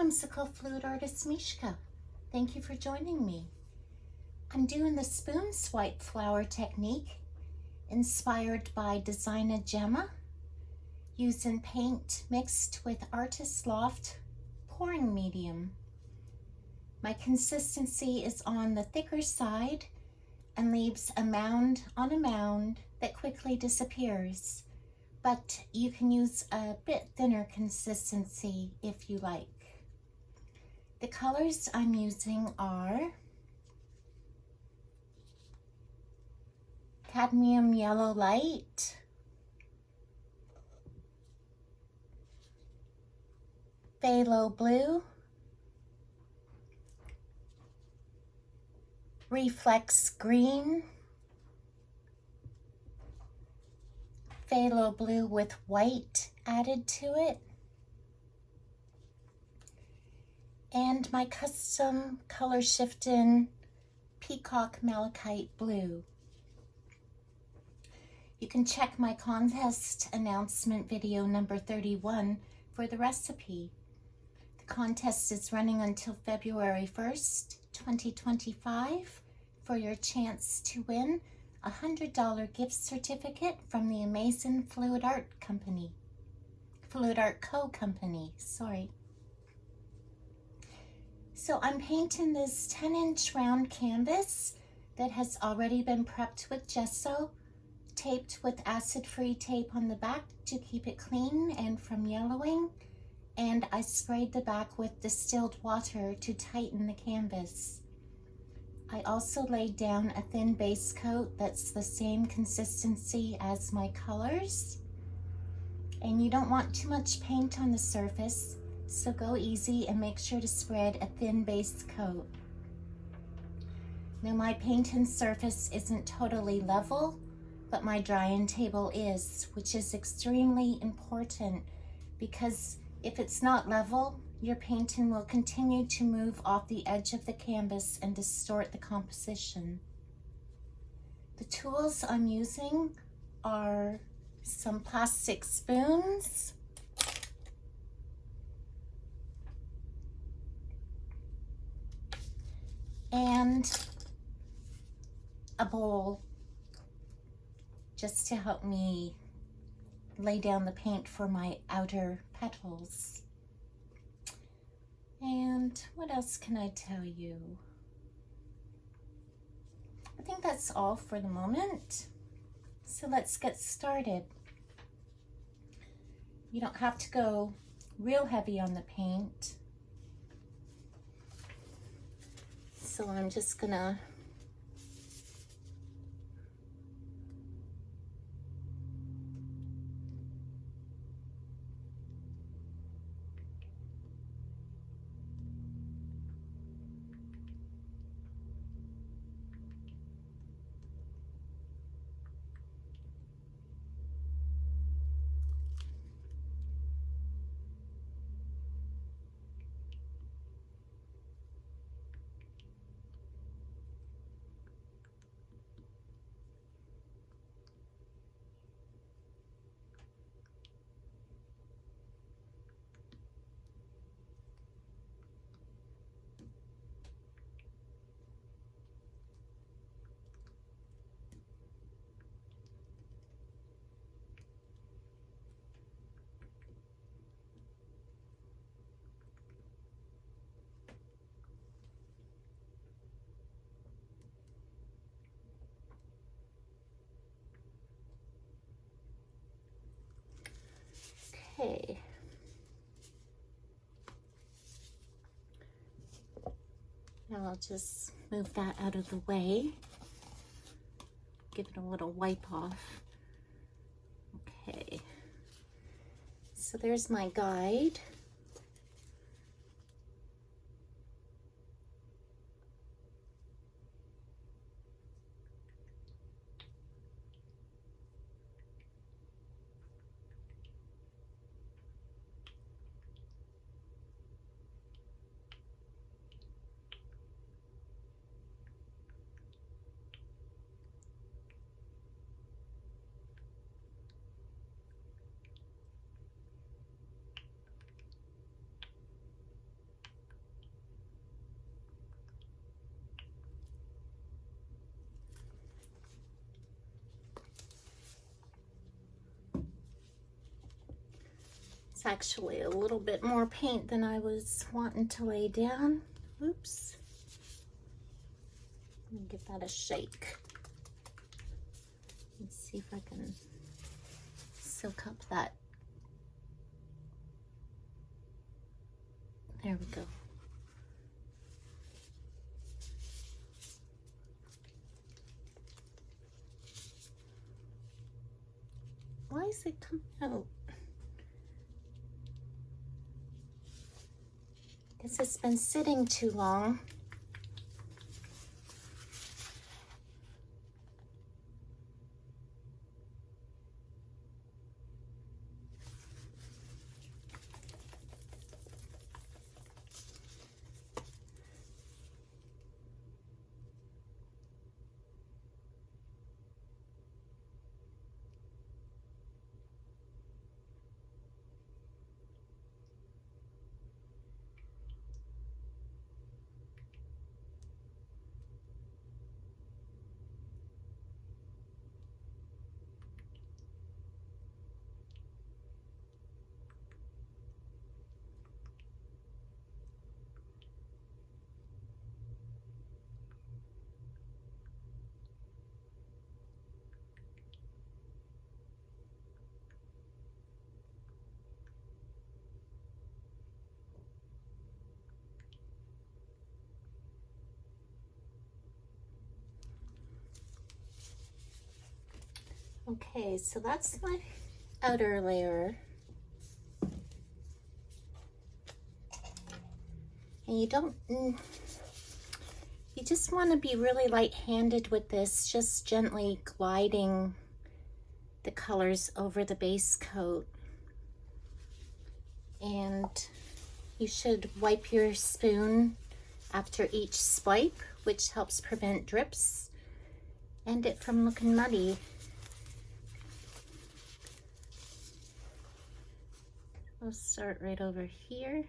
Whimsical Fluid Artist Meshka. Thank you for joining me. I'm doing the spoon swipe flower technique inspired by Designer Gemma, using paint mixed with Artist Loft pouring medium. My consistency is on the thicker side and leaves a mound on a mound that quickly disappears, but you can use a bit thinner consistency if you like. The colors I'm using are cadmium yellow light, phthalo blue, reflex green, phthalo blue with white added to it, and my custom color shifting peacock malachite blue. You can check my contest announcement video number 31 for the recipe. The contest is running until February 1st, 2025 for your chance to win a $100 gift certificate from the amazing Fluid Art Co. Company, sorry. So I'm painting this 10-inch round canvas that has already been prepped with gesso, taped with acid-free tape on the back to keep it clean and from yellowing, and I sprayed the back with distilled water to tighten the canvas. I also laid down a thin base coat that's the same consistency as my colors, and you don't want too much paint on the surface, so go easy and make sure to spread a thin base coat. Now my painting surface isn't totally level, but my drying table is, which is extremely important because if it's not level, your painting will continue to move off the edge of the canvas and distort the composition. The tools I'm using are some plastic spoons, and a bowl just to help me lay down the paint for my outer petals. And what else can I tell you? I think that's all for the moment. So let's get started. You don't have to go real heavy on the paint. So I'm just gonna okay. Now I'll just move that out of the way. Give it a little wipe off. Okay. So there's my guide. It's actually a little bit more paint than I was wanting to lay down. Oops. Let me give that a shake. Let's see if I can soak up that. There we go. Why is it coming out? Guess it's been sitting too long. Okay, so that's my outer layer. And you just want to be really light-handed with this, just gently gliding the colors over the base coat. And you should wipe your spoon after each swipe, which helps prevent drips and it from looking muddy. We'll start right over here.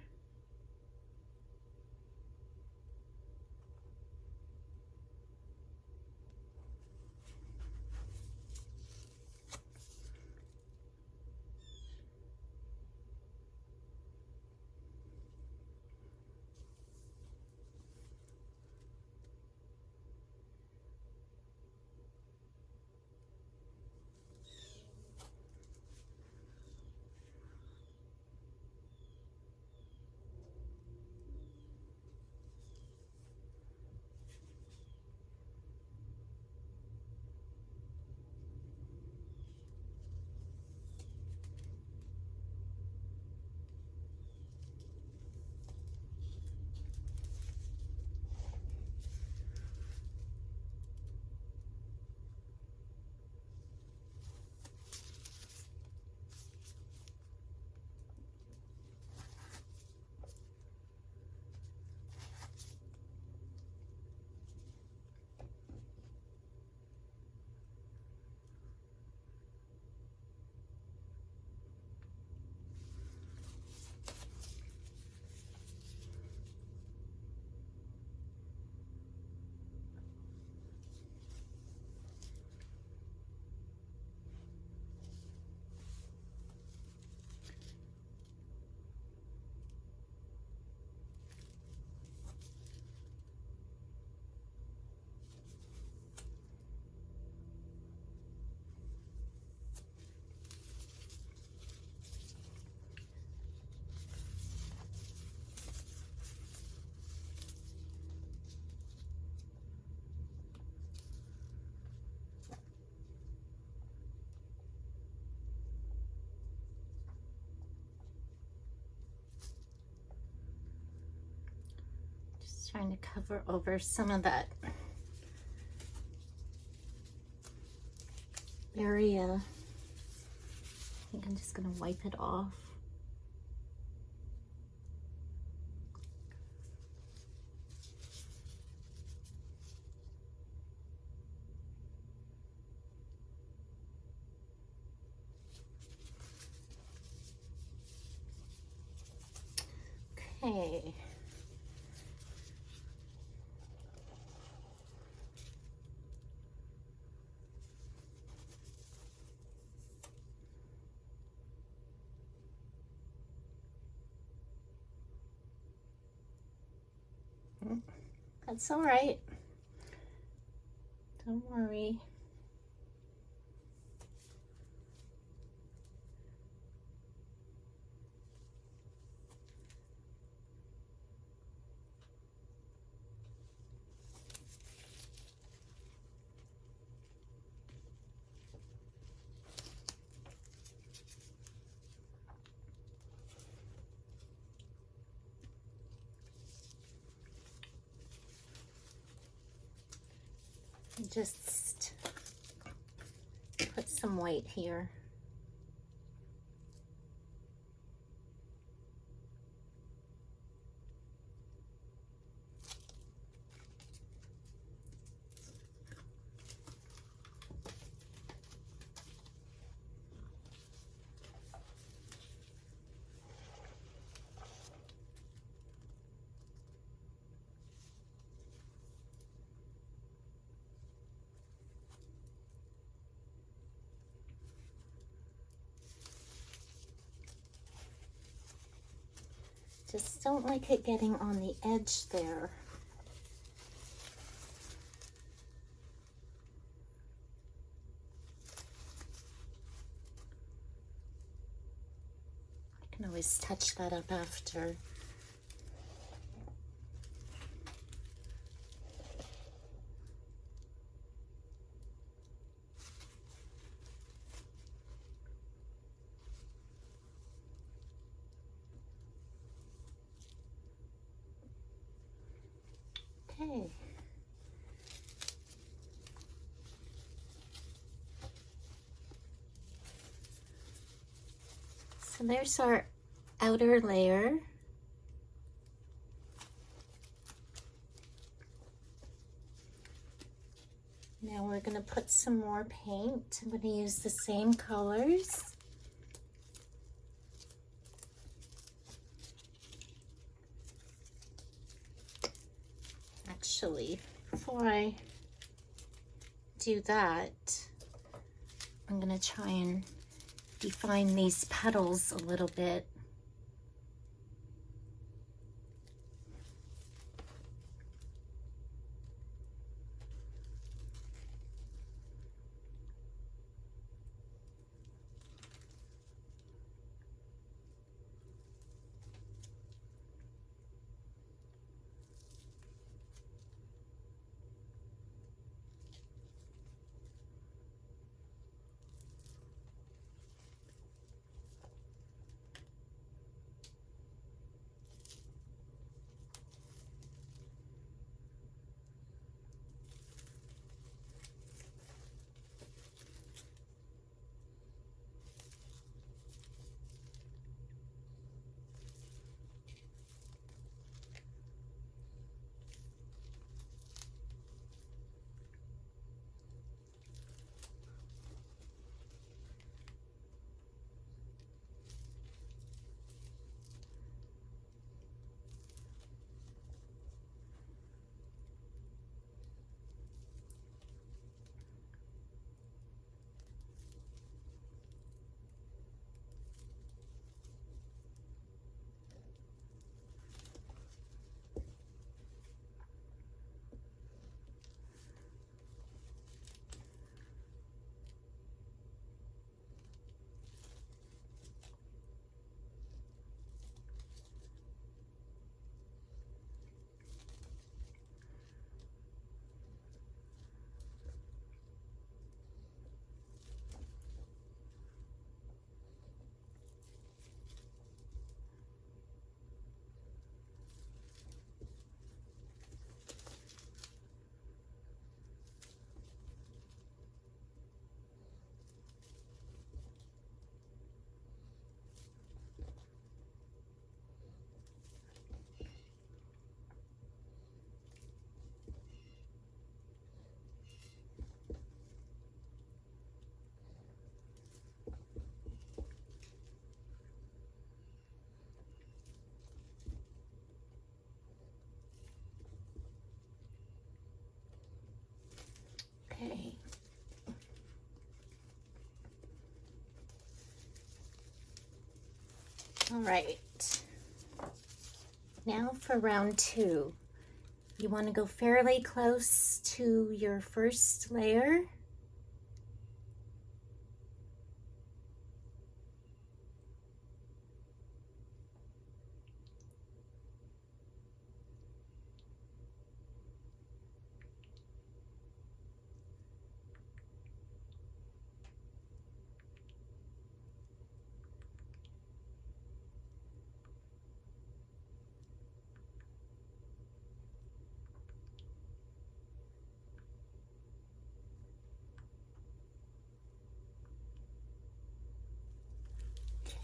Trying to cover over some of that area. I think I'm just gonna wipe it off. Okay. That's all right. Don't worry. Just put some weight here. Just don't like it getting on the edge there. I can always touch that up after. Okay. So there's our outer layer. Now we're going to put some more paint. I'm going to use the same colors. Actually, before I do that, I'm going to try and define these petals a little bit. Okay. All right. Now for round 2. You want to go fairly close to your first layer.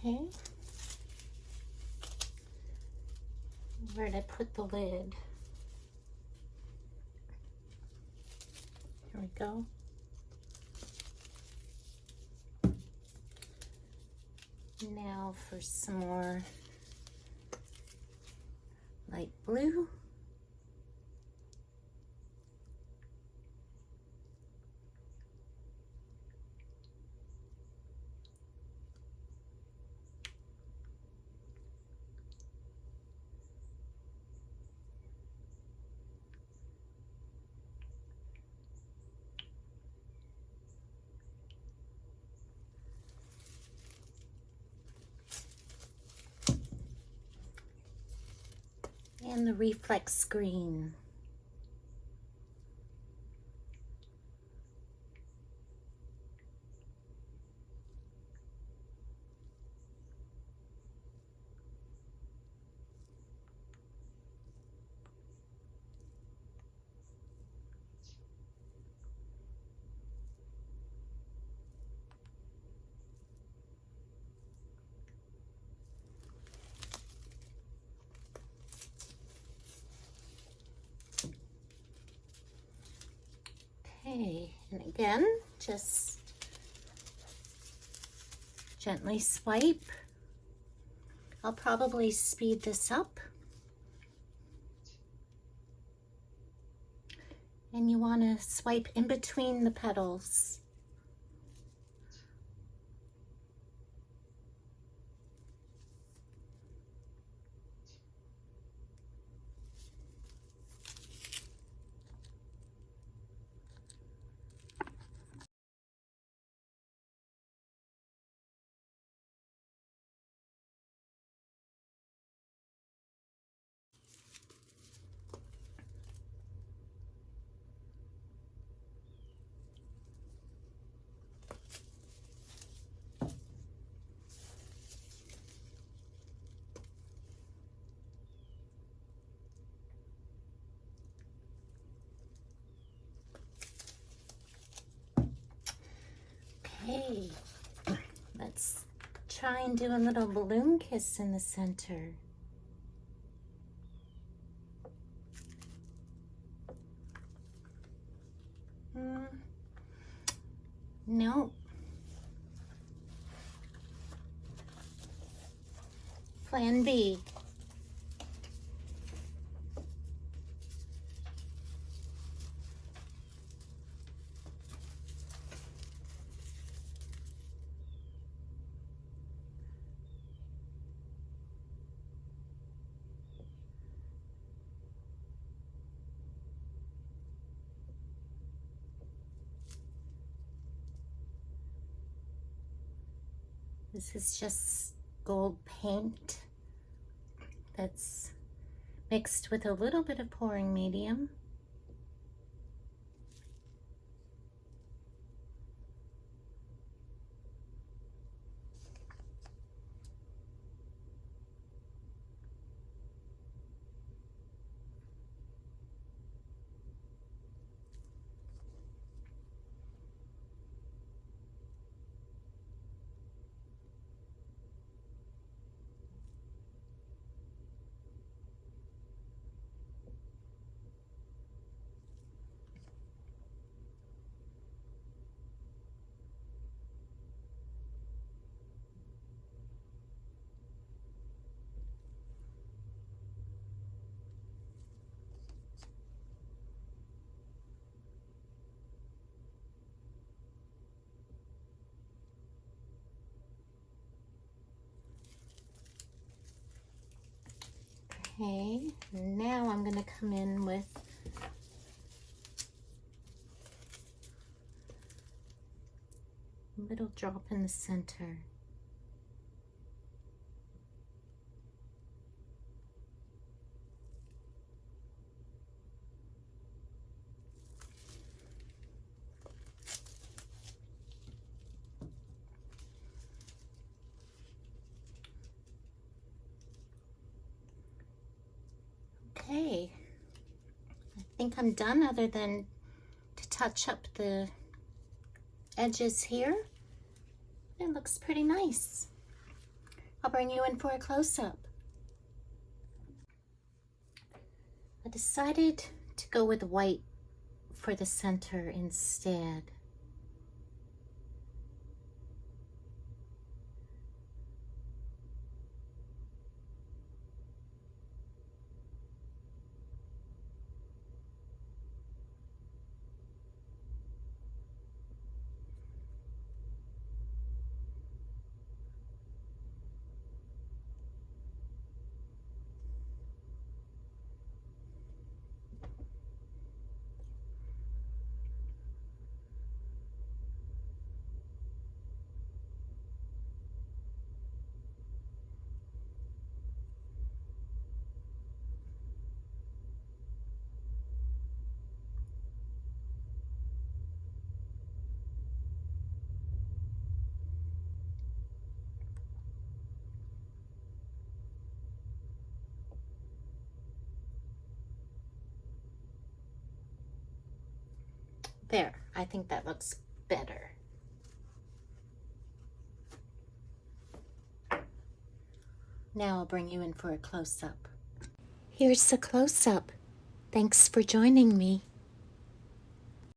Okay. Where'd I put the lid? Here we go. Now for some more light blue. And the reflex green. Okay, and again, just gently swipe. I'll probably speed this up. And you want to swipe in between the petals. Okay, let's try and do a little balloon kiss in the center. No. Plan B. This is just gold paint that's mixed with a little bit of pouring medium. Okay, now I'm going to come in with Little drop in the center. Okay, I think I'm done other than to touch up the edges here. It looks pretty nice. I'll bring you in for a close-up. I decided to go with white for the center instead. There, I think that looks better. Now I'll bring you in for a close-up. Here's the close-up. Thanks for joining me.